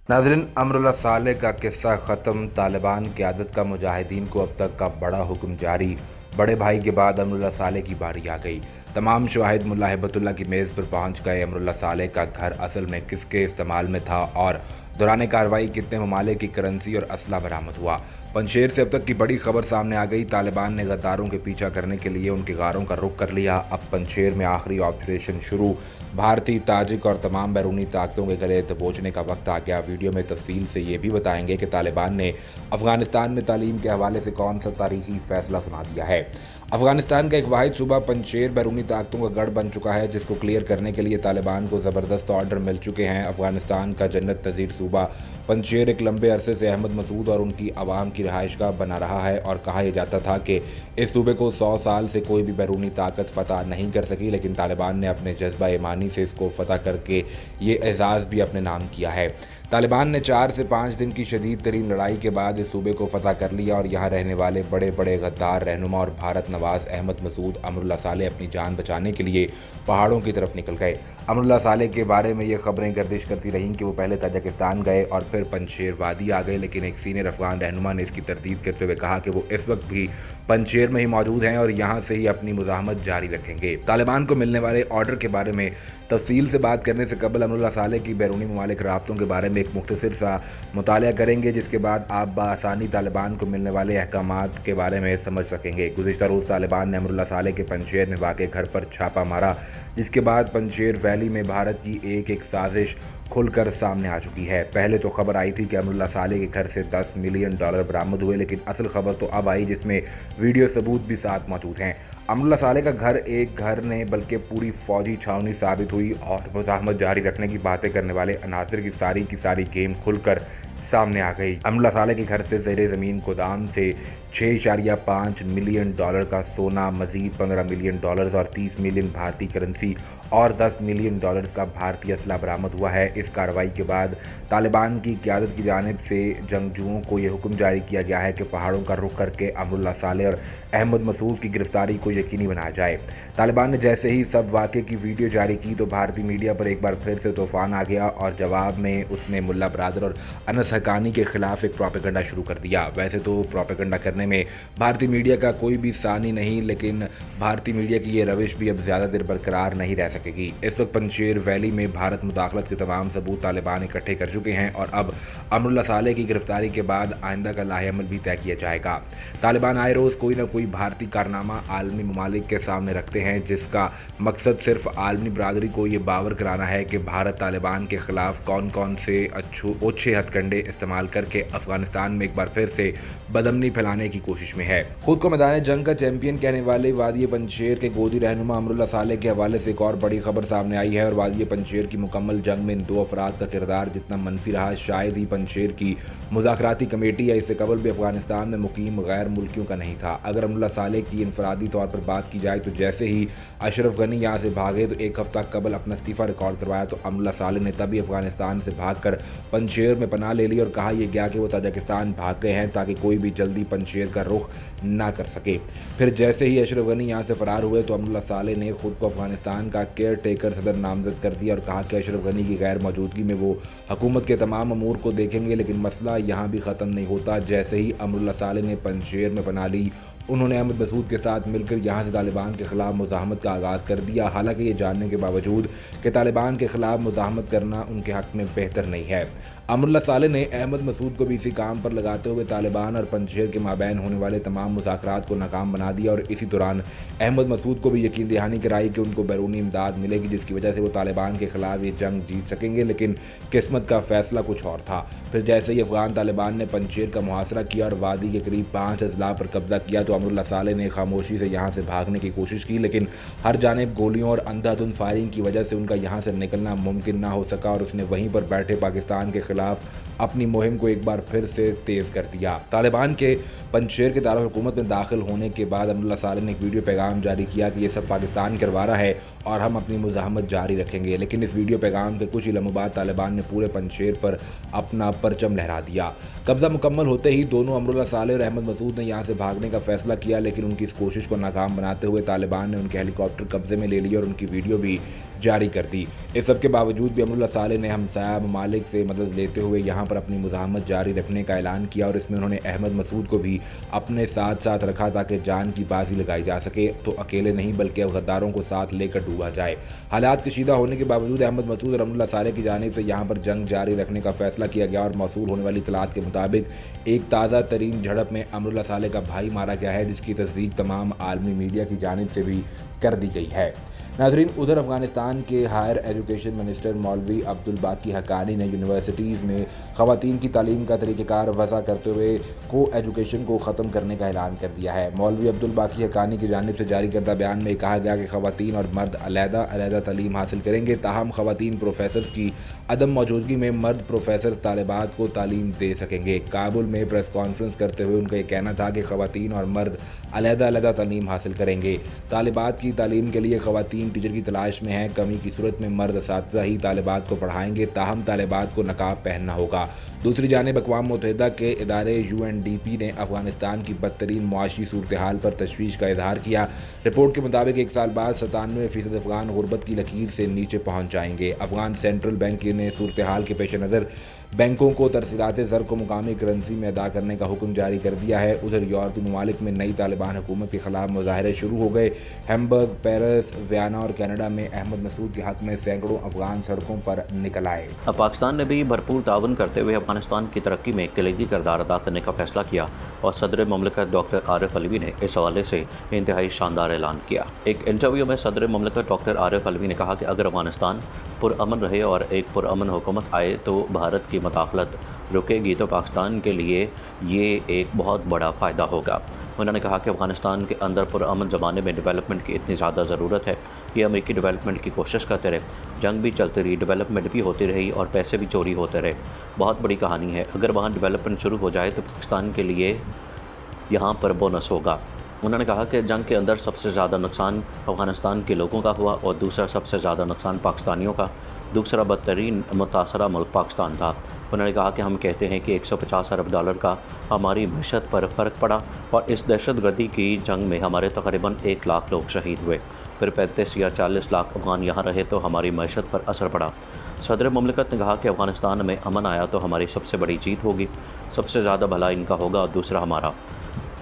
नाज़रीन, अमरुल्लाह सालेह का किस्सा ख़त्म। तालिबान क़यादत का मुजाहिदीन को अब तक का बड़ा हुक्म जारी। बड़े भाई के बाद अमरुल्लाह सालेह की बारी आ गई। तमाम शवाहिद मुल्ला हिब्बतुल्लाह की मेज़ पर पहुंच गए। अमरुल्लाह सालेह का घर असल में किसके इस्तेमाल में था और दौरान कार्रवाई कितने ममालिक की करेंसी और असला बरामद हुआ। पंजशेर से अब तक की बड़ी खबर सामने आ गई। तालिबान ने गद्दारों के पीछा करने के लिए उनके गारों का रुख कर लिया। अब पंजशेर में आखिरी ऑपरेशन शुरू। भारतीय, ताजिक और तमाम बैरूनी ताकतों के गले दबोचने का वक्त आ गया। वीडियो में तफसील से ये भी बताएंगे कि तालिबान ने अफगानिस्तान में तालीम के हवाले से कौन सा तारीखी फैसला सुना दिया है। अफगानिस्तान का एक वाहिद सूबा पंजशेर बैरूनी ताकतों का गढ़ बन चुका है, जिसको क्लियर करने के लिए तालिबान को ज़बरदस्त ऑर्डर मिल चुके हैं। अफगानिस्तान का जन्नत नज़ीर सूबा पंजशेर एक लंबे अरसे से अहमद मसूद और उनकी आवाम की रिहाइशगाह बना रहा है और कहा यह जाता था कि इस सूबे को 100 साल से कोई भी बैरूनी ताकत फतह नहीं कर सकी, लेकिन तालिबान ने अपने जज्बा ईमानी से इसको फतह करके ये एजाज़ भी अपने नाम किया है। तालिबान ने 4 से 5 दिन की शदीद तरीन लड़ाई के बाद इस सूबे को फतह कर लिया और यहाँ रहने वाले बड़े बड़े गद्दार रहनुमा और भारत नवाज अहमद मसूद अमरुल्लाह सालेह अपनी जान बचाने के लिए पहाड़ों की तरफ निकल गए। अमरुल्लाह सालेह के बारे में ये खबरें गर्दिश करती रहीं कि वो पहले ताजिकिस्तान गए और फिर पंजशेर वादी आ गए, लेकिन एक सीनियर अफगान रहनुमा ने इसकी तरदीद करते हुए कहा कि वो इस वक्त भी पंजशेर में ही मौजूद हैं और यहाँ से ही अपनी मुज़ाहमत जारी रखेंगे। तालिबान को मिलने वाले ऑर्डर के बारे में तफसील से बात करने से कबल अमरुल्लाह सालेह की बैरूनी ममालिक राब्तों के बारे में एक मुख्तसर सा मुतालिया करेंगे, जिसके बाद आप बआसानी तालिबान को मिलने वाले अहकामात के बारे में समझ सकेंगे। गुज़िश्ता रोज़ तालिबान ने अमरुल्लाह सालेह के पंजशेर में वाक़ घर पर छापा मारा, जिसके बाद पंजशेर वैली में भारत की एक साजिश खुलकर सामने आ चुकी है। पहले तो खबर आई थी कि अमरुल्लाह सालेह के घर से $10 मिलियन बरामद हुए, लेकिन असल खबर तो अब आई जिसमें वीडियो सबूत भी साथ मौजूद हैं। अमरुल्लाह सालेह का घर एक घर ने बल्कि पूरी फौजी छावनी साबित हुई और मुज़ाहमत जारी रखने की बातें करने वाले अनासर की सारी गेम खुलकर सामने आ गई। अमरुल्लाह सालेह के घर से ज़ेरे ज़मीन गोदाम से $6.5 मिलियन का सोना, मज़ीद $15 मिलियन और 30 मिलियन भारतीय करेंसी और $10 मिलियन का भारतीय असला बरामद हुआ है। इस कार्रवाई के बाद तालिबान की क़यादत की जानिब से जंगजुओं को यह हुक्म जारी किया गया है कि पहाड़ों का रुख करके अमरुल्लाह सालेह और अहमद मसूद की गिरफ्तारी को यकीनी बनाया जाए। तालिबान ने जैसे ही सब वाक़े की वीडियो जारी की तो भारतीय मीडिया पर एक बार फिर से तूफ़ान आ गया और जवाब में उसने मुल्ला बरादर और अनस हक्कानी के खिलाफ एक प्रोपेगेंडा शुरू कर दिया। वैसे तो प्रोपेगेंडा करने में भारतीय मीडिया का कोई भी सानी नहीं, लेकिन भारतीय मीडिया की ये रविश भी अब ज़्यादा देर बरकरार नहीं रह सकेगी। इस वक्त पंजशेर वैली में भारत मुदाखलत के तमाम सबूत तालिबान इकट्ठे कर चुके हैं और अब अमरुल्लाह सालेह की गिरफ्तारी के बाद आइंदा का लाहेअमल भी तय किया जाएगा। तालिबान आए रोज़ कोई ना कोई भारतीय कारनामा आलमी ममालिक के सामने रखते हैं, जिसका मकसद सिर्फ आलमी बरादरी को ये बावर कराना है कि भारत तालिबान के खिलाफ कौन कौन से ओछे हथकंडे इस्तेमाल करके अफगानिस्तान में एक बार फिर से बदमनी फैलाने की कोशिश में है। खुद को मैदान जंग का चैंपियन कहने वाले वादी पंजशेर के गोदी रहनुमा अमरुल्लाह सालेह के हवाले से एक और बड़ी खबर सामने आई है और वादी पंजशेर की मुकम्मल जंग में इन 2 अफराद का किरदार जितना मनफी रहा, शायद ही पंजशेर की मुज़ाकराती कमेटी या इससे कबल भी अफगानिस्तान में मुकीम गैर मुल्कियों का नहीं था। अगर अमरुल्लाह सालेह की इनफरादी तौर पर बात की जाए तो जैसे ही अशरफ गनी यहाँ से भागे तो एक हफ्ता कबल अपना इस्तीफ़ा रिकॉर्ड करवाया तो अमरुल्लाह सालेह ने तभी अफगानिस्तान से भागकर पंजशेर में पनाह ले ली और कहा यह गया कि वो ताजिकिस्तान भाग गए हैं ताकि कोई भी जल्दी पंजशेर का रुख ना कर सके। फिर जैसे ही अशरफ गनी यहाँ से फरार हुए तो अमरुल्लाह सालेह ने खुद को अफगानिस्तान का केयर टेकर सदर नामजद कर दिया और कहा कि अशरफ गनी की गैर मौजूदगी में वो हुकूमत के तमाम अमूर को देखेंगे, लेकिन मसला यहाँ भी ख़त्म नहीं होता। जैसे ही अमरुल्लाह सालेह ने पंजशेर में पनाह ली, उन्होंने अहमद मसूद के साथ मिलकर यहाँ से तालिबान के खिलाफ मुज़ाहमत का आगाज़ कर दिया। हालांकि ये जानने के बावजूद कि तालिबान के खिलाफ मुज़ाहमत करना उनके हक़ में बेहतर नहीं है। अमरुल्लाह सालेह ने अहमद मसूद को भी इसी काम पर लगाते हुए तालिबान और पंजशेर के माबैन होने वाले तमाम मुज़ाकरात को नाकाम बना दिया और इसी दौरान अहमद मसूद को भी यकीन दहानी कराई कि उनको बैरूनी इमदाद मिलेगी, जिसकी वजह से वो तालिबान के खिलाफ ये जंग जीत सकेंगे, लेकिन किस्मत का फैसला कुछ और था। फिर जैसे ही अफगान तालिबान ने पंजशेर का मुहासरा किया और वादी के करीब 5 अजला पर कब्जा किया तो अमरुल्लाह सालेह ने खामोशी से यहाँ से भागने की कोशिश की, लेकिन हर जानिब गोलियों और अंधाधुंध फायरिंग की वजह से उनका यहाँ से निकलना मुमकिन ना हो सका और उसने वहीं पर बैठे पाकिस्तान के खिलाफ अपनी मुहिम को एक बार फिर से तेज़ कर दिया। तालिबान के पंजशेर के दारुल हुकूमत में दाखिल होने के बाद अमरुल्लाह सालेह ने एक वीडियो पैगाम जारी किया कि ये सब पाकिस्तान करवा रहा है और हम अपनी मुज़ाहमत जारी रखेंगे, लेकिन इस वीडियो पैगाम के कुछ ही लम्हों बाद तालिबान ने पूरे पंजशेर पर अपना परचम लहरा दिया। कब्जा मुकम्मल होते ही दोनों अमरुल्लाह सालेह और अहमद मसूद ने यहाँ से भागने का फैसला किया, लेकिन उनकी इस कोशिश को नाकाम बनाते हुए तालिबान ने उनके हेलीकॉप्टर कब्जे में ले लिए और उनकी वीडियो भी जारी कर दी। इस सब के बावजूद भी अमरुल्लाह सालेह ने हमसाया ममालिक से मदद लेते हुए यहाँ पर अपनी मुज़ाहमत जारी रखने का ऐलान किया और इसमें उन्होंने अहमद मसूद को भी अपने साथ साथ रखा ताकि जान की बाजी लगाई जा सके, तो अकेले नहीं बल्कि अब गद्दारों को साथ लेकर डूबा जाए। हालात कशीदा होने के बावजूद अहमद मसूद और अमरुल्लाह सालेह की जानिब से यहाँ पर जंग जारी रखने का फैसला किया गया और मौसूल होने वाली इत्तलात के मुताबिक एक ताज़ा तरीन झड़प में अमरुल्लाह सालेह का भाई मारा गया है, जिसकी तस्दीक तमाम आलमी मीडिया की जानिब से भी कर दी गई है। नाज़रीन, उधर अफगानिस्तान के हायर एजुकेशन मिनिस्टर मौलवी अब्दुल बाकी हक्कानी ने यूनिवर्सिटीज़ में ख़वातीन की तालीम का तरीक़ाकार वज़ा करते हुए को एजुकेशन को ख़त्म करने का ऐलान कर दिया है। मौलवी अब्दुल बाकी हक्कानी की जानिब से जारी करदा बयान में कहा गया कि ख़वातीन और मर्द अलहदा तालीम हासिल करेंगे, ताहम ख़वातीन प्रोफेसर्स की अदम मौजूदगी में मर्द प्रोफेसर तालिबात को तालीम दे सकेंगे। काबुल में प्रेस कॉन्फ्रेंस करते हुए उनका ये कहना था कि ख़वातीन और मर्द अलहदा तालीम हासिल करेंगे। तालिबात की तालीम के लिए ख़वातीन टीचर की तलाश में हैं। कमी की सूरत में मर्द असातिज़ा ही तालिबात को पढ़ाएंगे, ताहम तालिबात को नकाब पहनना होगा। दूसरी जानिब अक़वाम मुत्तहिदा के इदारे UNDP ने अफ़गानिस्तान की बदतरीन मुआशी सूरत हाल पर तशवीश का इजहार किया। रिपोर्ट के मुताबिक 1 साल बाद 97% अफ़गान गुर्बत की लकीर से नीचे पहुँच जाएंगे। अफ़गान सेंट्रल बैंक ने सूरत हाल के पेश नज़र बैंकों को तरसीलात ज़र को मुकामी करेंसी में अदा करने का हुक्म जारी कर दिया है। उधर यूरोपीय ममालिक में नई तालिबान हुकूमत के खिलाफ मुजाहरे शुरू हो गए। हैम्बर्ग, पेरिस, वियना और कनाडा में अहमद मसूद के हक़ में सैकड़ों अफगान सड़कों पर निकल आए। अब पाकिस्तान ने भी भरपूर ताउन करते हुए अफगानिस्तान की तरक्की में कलीदी किरदार अदा करने का फैसला किया और सदर ममलिकत डॉक्टर आरिफ अलवी ने इस हवाले से इंतहाई शानदार ऐलान किया। एक इंटरव्यू में सदर ममलिकत डॉक्टर आरिफ अलवी ने कहा कि अगर अफगानिस्तान पुरअमन रहे और एक पुरअमन हुकूमत आए तो भारत की मदाखलत रुकेगी, तो पाकिस्तान के लिए ये एक बहुत बड़ा फ़ायदा होगा। उन्होंने कहा कि अफगानिस्तान के अंदर पुरअमन ज़माने में डेवलपमेंट की इतनी ज़्यादा ज़रूरत है कि अमेरिकी डेवलपमेंट की कोशिश करते रहे, जंग भी चलती रही, डेवलपमेंट भी होती रही और पैसे भी चोरी होते रहे। बहुत बड़ी कहानी है। अगर वहाँ डेवलपमेंट शुरू हो जाए तो पाकिस्तान के लिए यहाँ पर बोनस होगा। उन्होंने कहा कि जंग के अंदर सबसे ज़्यादा नुकसान अफ़गानिस्तान के लोगों का हुआ और दूसरा सबसे ज़्यादा नुकसान पाकिस्तानियों का, दूसरा बदतरीन मुतासरा मुल्क पाकिस्तान था। उन्होंने कहा कि हम कहते हैं कि 150 अरब डॉलर का हमारी मईशत पर फ़र्क पड़ा और इस दहशतगर्दी की जंग में हमारे तकरीबन 1 लाख लोग शहीद हुए, फिर 35 या 40 लाख अफगान यहाँ रहे तो हमारी मईशत पर असर पड़ा। सदर ममलिकत ने कहा कि अफ़गानिस्तान में अमन आया तो हमारी सबसे बड़ी जीत होगी, सबसे ज़्यादा भला इनका होगा और दूसरा हमारा।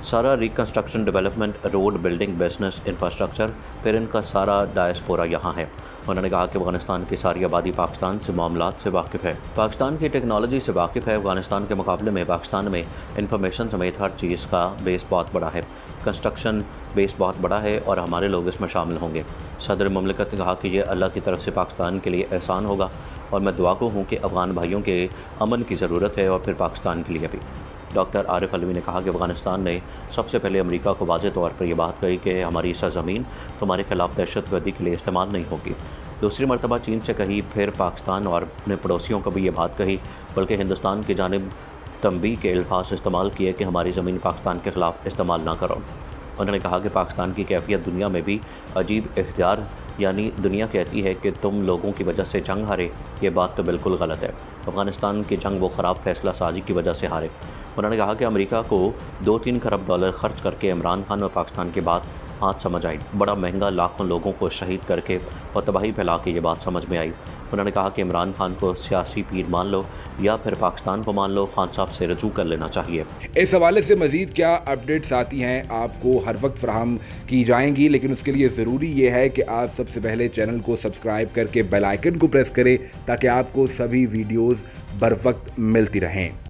सारा reconstruction, development, road, building, business, infrastructure, फिर इनका सारा डायस्पोरा यहाँ है। उन्होंने कहा कि अफगानिस्तान की सारी आबादी पाकिस्तान से मामलात से वाकिफ़ है, पाकिस्तान की टेक्नोलॉजी से वाकिफ़ है। अफगानिस्तान के मुकाबले में पाकिस्तान में इंफॉर्मेशन समेत हर चीज़ का बेस बहुत बड़ा है, कंस्ट्रक्शन बेस बहुत बड़ा है और हमारे लोग इसमें शामिल होंगे। सदर ममलिकत ने कहा कि यह अल्लाह की तरफ से पाकिस्तान के लिए एहसान होगा और मैं दुआ को हूँ कि अफ़गान भाइयों के अमन की ज़रूरत है और फिर पाकिस्तान के लिए भी। डॉक्टर आरिफ अलवी ने कहा कि अफगानिस्तान ने सबसे पहले अमेरिका को वाज़ेह तौर पर यह बात कही कि हमारी सरज़मीन तुम्हारे खिलाफ दहशतगर्दी के लिए इस्तेमाल नहीं होगी। दूसरी मरतबा चीन से कही, फिर पाकिस्तान और अपने पड़ोसियों को भी ये बात कही, बल्कि हिंदुस्तान की जानिब तंबीह के अल्फाज इस्तेमाल किए कि हमारी ज़मीन पाकिस्तान के ख़िलाफ़ इस्तेमाल ना करो। उन्होंने कहा कि पाकिस्तान की कैफियत दुनिया में भी अजीब इख्तियार, यानी दुनिया कहती है कि तुम लोगों की वजह से जंग हारे, ये बात तो बिल्कुल गलत है। अफ़गानिस्तान की जंग वो ख़राब फैसला साजी की वजह से हारे। उन्होंने कहा कि अमेरिका को 2-3 खरब डॉलर खर्च करके इमरान खान और पाकिस्तान की बात आज समझ आई, बड़ा महंगा लाखों लोगों को शहीद करके और तबाही फैला के ये बात समझ में आई। उन्होंने कहा कि इमरान खान को सियासी पीर मान लो या फिर पाकिस्तान को मान लो, खान साहब से रजू कर लेना चाहिए। इस हवाले से मज़ीद क्या अपडेट्स आती हैं आपको हर वक्त फराहम की जाएंगी, लेकिन उसके लिए ज़रूरी ये है कि आप सबसे पहले चैनल को सब्सक्राइब करके बेल आइकन को प्रेस करें ताकि आपको सभी वीडियोज़ बर वक्त मिलती रहें।